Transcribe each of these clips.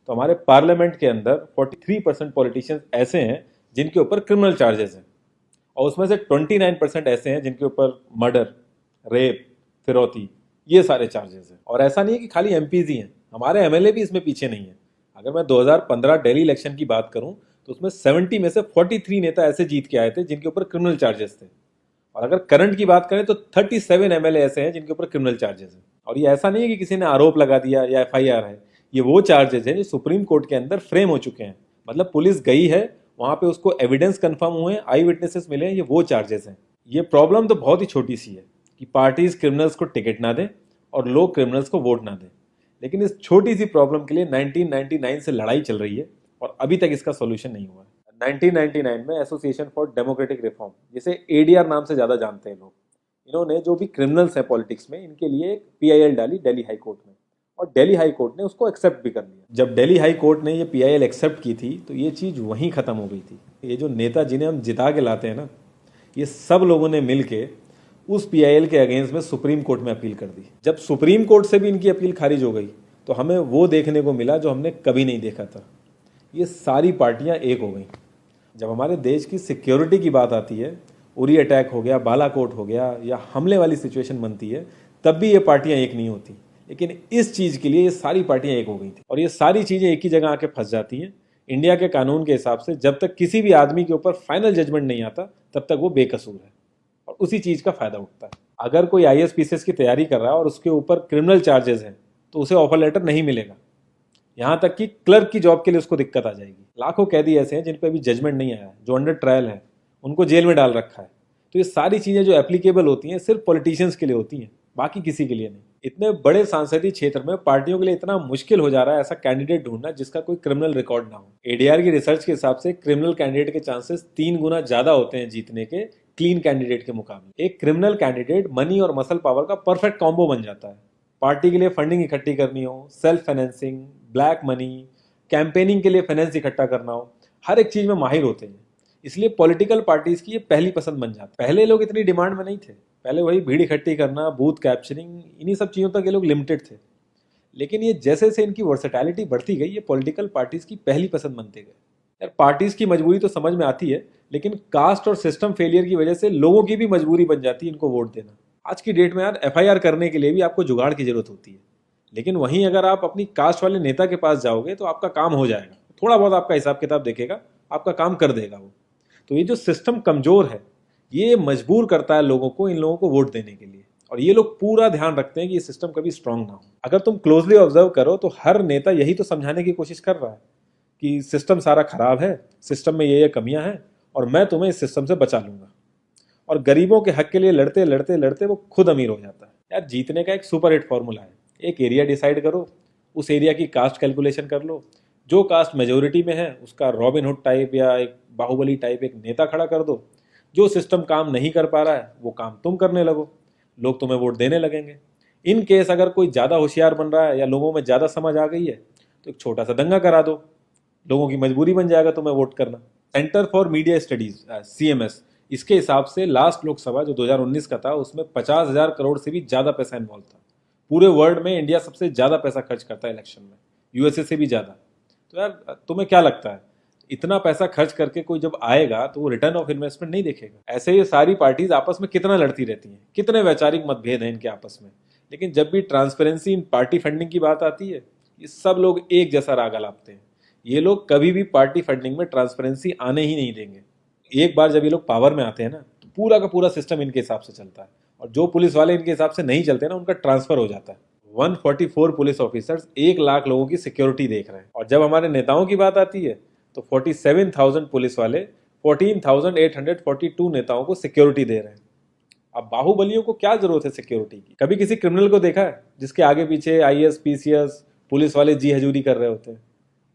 तो हमारे पार्लियामेंट के अंदर 43% पॉलिटिशियंस ऐसे हैं जिनके ऊपर क्रिमिनल चार्जेस हैं, और उसमें से 29% ऐसे हैं जिनके ऊपर मर्डर, रेप, फिरौती, ये सारे चार्जेस हैं। और ऐसा नहीं है कि खाली एमपीज ही हैं, हमारे एमएलए भी इसमें पीछे नहीं है। अगर मैं 2015 दिल्ली इलेक्शन की बात करूं तो उसमें 70 में से 43 नेता ऐसे जीत के आए थे जिनके ऊपर क्रिमिनल चार्जेस थे। और अगर करंट की बात करें तो 37 एमएलए ऐसे हैं जिनके ऊपर क्रिमिनल चार्जेस हैं। और ये ऐसा नहीं है कि किसी ने आरोप लगा दिया या एफआईआर है, ये वो चार्जेस हैं जो सुप्रीम कोर्ट के अंदर फ्रेम हो चुके हैं। मतलब पुलिस गई है वहां पे, उसको एविडेंस कंफर्म हुए, आई विटनेसेस मिले हैं, ये वो चार्जेस हैं। ये प्रॉब्लम तो बहुत ही छोटी सी है कि पार्टीज क्रिमिनल्स को टिकट ना दें और लोग क्रिमिनल्स को वोट ना दें, लेकिन इस छोटी सी प्रॉब्लम के लिए 1999 से लड़ाई चल रही है और अभी तक इसका सोल्यूशन नहीं हुआ है। 1999 में एसोसिएशन फॉर डेमोक्रेटिक रिफॉर्म, जिसे एडीआर नाम से ज्यादा जानते हैं लोग, इन्होंने जो भी क्रिमिनल्स हैं पॉलिटिक्स में, इनके लिए एक पीआईएल डाली दिल्ली हाई कोर्ट में, और दिल्ली हाई कोर्ट ने उसको एक्सेप्ट भी कर लिया। जब दिल्ली हाई कोर्ट ने ये पीआईएल एक्सेप्ट की थी तो ये चीज़ वहीं ख़त्म हो गई थी। ये जो नेता जिन्हें हम जिता के लाते हैं ना, ये सब लोगों ने मिल के उस पीआईएल के अगेंस्ट में सुप्रीम कोर्ट में अपील कर दी। जब सुप्रीम कोर्ट से भी इनकी अपील खारिज हो गई तो हमें वो देखने को मिला जो हमने कभी नहीं देखा था, ये सारी पार्टियां एक हो गई। जब हमारे देश की सिक्योरिटी की बात आती है, उरी अटैक हो गया, बालाकोट हो गया, या हमले वाली सिचुएशन बनती है, तब भी ये पार्टियां एक नहीं होती। लेकिन इस चीज़ के लिए ये सारी पार्टियां एक हो गई थी, और ये सारी चीज़ें एक ही जगह आके फंस जाती हैं। इंडिया के कानून के हिसाब से जब तक किसी भी आदमी के ऊपर फाइनल जजमेंट नहीं आता तब तक वो बेकसूर है, और उसी चीज़ का फायदा उठता है। अगर कोई आईएएस पीसीएस की तैयारी कर रहा है और उसके ऊपर क्रिमिनल चार्जेस हैं तो उसे ऑफर लेटर नहीं मिलेगा। यहाँ तक कि क्लर्क की जॉब के लिए उसको दिक्कत आ जाएगी। लाखों कैदी ऐसे हैं जिन पर अभी जजमेंट नहीं आया है, जो अंडर ट्रायल है, उनको जेल में डाल रखा है। तो ये सारी चीज़ें जो एप्लीकेबल होती हैं सिर्फ पॉलिटिशियंस के लिए होती हैं, बाकी किसी के लिए नहीं। इतने बड़े सांसदीय क्षेत्र में पार्टियों के लिए इतना मुश्किल हो जा रहा है ऐसा कैंडिडेट ढूंढना जिसका कोई क्रिमिनल रिकॉर्ड ना हो। एडीआर की रिसर्च के हिसाब से क्रिमिनल कैंडिडेट के चांसेस 3 गुना ज्यादा होते हैं जीतने के क्लीन कैंडिडेट के मुकाबले। एक क्रिमिनल कैंडिडेट मनी और मसल पावर का परफेक्ट कॉम्बो बन जाता है। पार्टी के लिए फंडिंग इकट्ठी करनी हो, self financing, black money, campaigning के लिए फाइनेंस इकट्ठा करना हो, हर एक चीज में माहिर होते हैं। इसलिए पॉलिटिकल पार्टीज की ये पहली पसंद बन जाती है। पहले लोग इतनी डिमांड में नहीं थे, पहले वही भीड़ इकट्ठी करना, बूथ कैप्चरिंग, इन्हीं सब चीज़ों तक ये लोग लिमिटेड थे। लेकिन ये जैसे से इनकी वर्सेटैलिटी बढ़ती गई, ये पॉलिटिकल पार्टीज की पहली पसंद बनते गए। यार पार्टीज की मजबूरी तो समझ में आती है, लेकिन कास्ट और सिस्टम फेलियर की वजह से लोगों की भी मजबूरी बन जाती है इनको वोट देना। आज की डेट में यार एफआईआर करने के लिए भी आपको जुगाड़ की जरूरत होती है, लेकिन वहीं अगर आप अपनी कास्ट वाले नेता के पास जाओगे तो आपका काम हो जाएगा, थोड़ा बहुत आपका हिसाब किताब देखेगा, आपका काम कर देगा वो। तो ये जो सिस्टम कमजोर है ये मजबूर करता है लोगों को इन लोगों को वोट देने के लिए, और ये लोग पूरा ध्यान रखते हैं कि ये सिस्टम कभी स्ट्रांग ना हो। अगर तुम क्लोजली ऑब्जर्व करो तो हर नेता यही तो समझाने की कोशिश कर रहा है कि सिस्टम सारा खराब है, सिस्टम में ये कमियां हैं, और मैं तुम्हें इस सिस्टम से बचा लूंगा। और गरीबों के हक के लिए लड़ते लड़ते लड़ते वो खुद अमीर हो जाता है। यार जीतने का एक सुपर हिट फॉर्मूला है, एक एरिया डिसाइड करो, उस एरिया की कास्ट कैलकुलेशन कर लो, जो कास्ट मेजोरिटी में है उसका रॉबिन हुड टाइप या एक बाहुबली टाइप एक नेता खड़ा कर दो। जो सिस्टम काम नहीं कर पा रहा है वो काम तुम करने लगो, लोग तुम्हें वोट देने लगेंगे। इन केस अगर कोई ज़्यादा होशियार बन रहा है या लोगों में ज़्यादा समझ आ गई है तो एक छोटा सा दंगा करा दो, लोगों की मजबूरी बन जाएगा तुम्हें वोट करना। Centre for media studies CMS, इसके हिसाब से लास्ट लोकसभा जो 2019 का था उसमें 50,000 करोड़ से भी ज़्यादा पैसा इन्वॉल्व था। पूरे वर्ल्ड में इंडिया सबसे ज़्यादा पैसा खर्च करता है इलेक्शन में, यूएसए से भी ज़्यादा। तो यार तुम्हें क्या लगता है इतना पैसा खर्च करके कोई जब आएगा तो वो रिटर्न ऑफ इन्वेस्टमेंट नहीं देखेगा? ऐसे ये सारी पार्टीज आपस में कितना लड़ती रहती हैं, कितने वैचारिक मतभेद हैं इनके आपस में, लेकिन जब भी ट्रांसपेरेंसी इन पार्टी फंडिंग की बात आती है ये सब लोग एक जैसा राग अलापते हैं। ये लोग कभी भी पार्टी फंडिंग में ट्रांसपेरेंसी आने ही नहीं देंगे। एक बार जब ये लोग पावर में आते हैं ना तो पूरा का पूरा सिस्टम इनके हिसाब से चलता है, और जो पुलिस वाले इनके हिसाब से नहीं चलते ना उनका ट्रांसफर हो जाता है। 144 पुलिस ऑफिसर्स 1 लाख लोगों की सिक्योरिटी देख रहे हैं, और जब हमारे नेताओं की बात आती है तो 47,000 पुलिस वाले 14,842 नेताओं को सिक्योरिटी दे रहे हैं। अब बाहुबलियों को क्या जरूरत है सिक्योरिटी की? कभी किसी क्रिमिनल को देखा है जिसके आगे पीछे आईएएस पीसीएस पुलिस वाले जी हजूरी कर रहे होते हैं?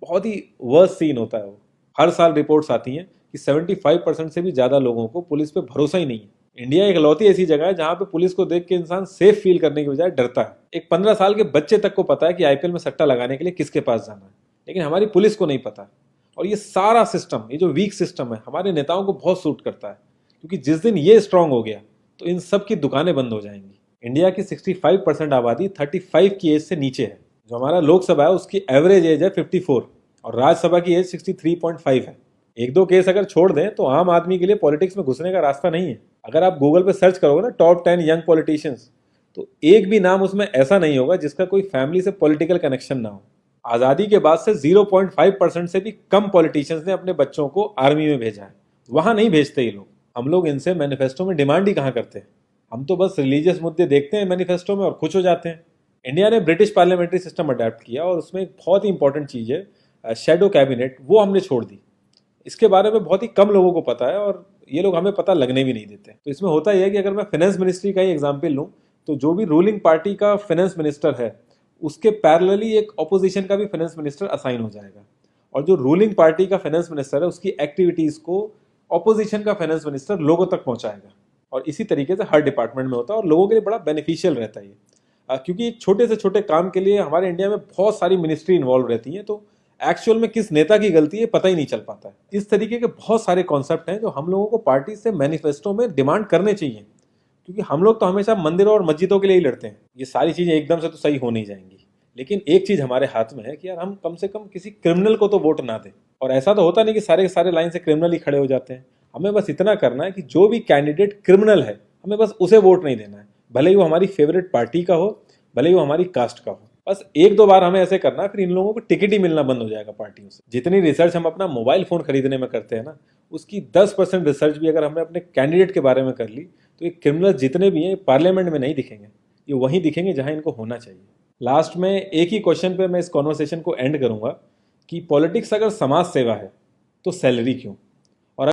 बहुत ही वर्स्ट सीन होता है वो। हर साल रिपोर्ट्स आती हैं कि 75% से भी ज्यादा लोगों को पुलिस पे भरोसा ही नहीं है। इंडिया एक लौती ऐसी जगह है जहां पे पुलिस को देख के इंसान सेफ फील करने की बजाय डरता है। एक 15 साल के बच्चे तक को पता है कि आईपीएल में सट्टा लगाने के लिए किसके पास जाना है, लेकिन हमारी पुलिस को नहीं पता। और ये सारा सिस्टम, ये जो वीक सिस्टम है, हमारे नेताओं को बहुत सूट करता है, क्योंकि जिस दिन ये स्ट्रांग हो गया तो इन सब की दुकानें बंद हो जाएंगी। इंडिया की 65% आबादी 35 की एज से नीचे है, जो हमारा लोकसभा है उसकी एवरेज एज है 54 और राज्यसभा की एज 63.5 है। एक दो केस अगर छोड़ दें तो आम आदमी के लिए पॉलिटिक्स में घुसने का रास्ता नहीं है। अगर आप गूगल पे सर्च करोगे ना टॉप 10 यंग पॉलिटिशियंस, तो एक भी नाम उसमें ऐसा नहीं होगा जिसका कोई फैमिली से पॉलिटिकल कनेक्शन ना हो। आज़ादी के बाद से 0.5% से भी कम पॉलिटिशियंस ने अपने बच्चों को आर्मी में भेजा है। वहां नहीं भेजते ये लोग। हम लोग इनसे मैनिफेस्टो में डिमांड ही कहाँ करते हैं। हम तो बस रिलीजियस मुद्दे देखते हैं मैनिफेस्टो में और खुश हो जाते हैं। इंडिया ने ब्रिटिश पार्लियामेंट्री सिस्टम अडेप्ट किया और उसमें एक बहुत ही इंपॉर्टेंट चीज़ है शेडो कैबिनेट, वो हमने छोड़ दी। इसके बारे में बहुत ही कम लोगों को पता है और ये लोग हमें पता लगने भी नहीं देते। तो इसमें होता यह है कि अगर मैं फाइनेंस मिनिस्ट्री का ही एग्जाम्पल लूँ तो जो भी रूलिंग पार्टी का फाइनेंस मिनिस्टर है उसके पैरेलली एक ऑपोजिशन का भी फाइनेंस मिनिस्टर असाइन हो जाएगा और जो रूलिंग पार्टी का फाइनेंस मिनिस्टर है उसकी एक्टिविटीज़ को ऑपोजिशन का फाइनेंस मिनिस्टर लोगों तक पहुंचाएगा। और इसी तरीके से हर डिपार्टमेंट में होता है और लोगों के लिए बड़ा बेनिफिशियल रहता है ये। क्योंकि छोटे से छोटे काम के लिए हमारे इंडिया में बहुत सारी मिनिस्ट्री इन्वॉल्व रहती हैं, तो एक्चुअल में किस नेता की गलती है पता ही नहीं चल पाता है। इस तरीके के बहुत सारे कॉन्सेप्ट हैं जो हम लोगों को पार्टी से मैनिफेस्टो में डिमांड करने चाहिए, क्योंकि हम लोग तो हमेशा मंदिरों और मस्जिदों के लिए ही लड़ते हैं। ये सारी चीज़ें एकदम से तो सही हो नहीं जाएंगी, लेकिन एक चीज़ हमारे हाथ में है कि यार हम कम से कम किसी क्रिमिनल को तो वोट ना दें। और ऐसा तो होता नहीं कि सारे के सारे लाइन से क्रिमिनल ही खड़े हो जाते हैं। हमें बस इतना करना है कि जो भी कैंडिडेट क्रिमिनल है हमें बस उसे वोट नहीं देना है, भले ही वो हमारी फेवरेट पार्टी का हो, भले ही वो हमारी कास्ट का हो। बस एक दो बार हमें ऐसे करना है, फिर इन लोगों को टिकट ही मिलना बंद हो जाएगा पार्टियों से। जितनी रिसर्च हम अपना मोबाइल फोन खरीदने में करते हैं ना, उसकी 10% रिसर्च भी अगर हमने अपने कैंडिडेट के बारे में कर ली तो ये क्रिमिनल जितने भी हैं पार्लियामेंट में नहीं दिखेंगे, ये वहीं दिखेंगे जहां इनको होना चाहिए। लास्ट में एक ही क्वेश्चन पे मैं इस कॉन्वर्सेशन को एंड करूंगा कि पॉलिटिक्स अगर समाज सेवा है तो सैलरी क्यों।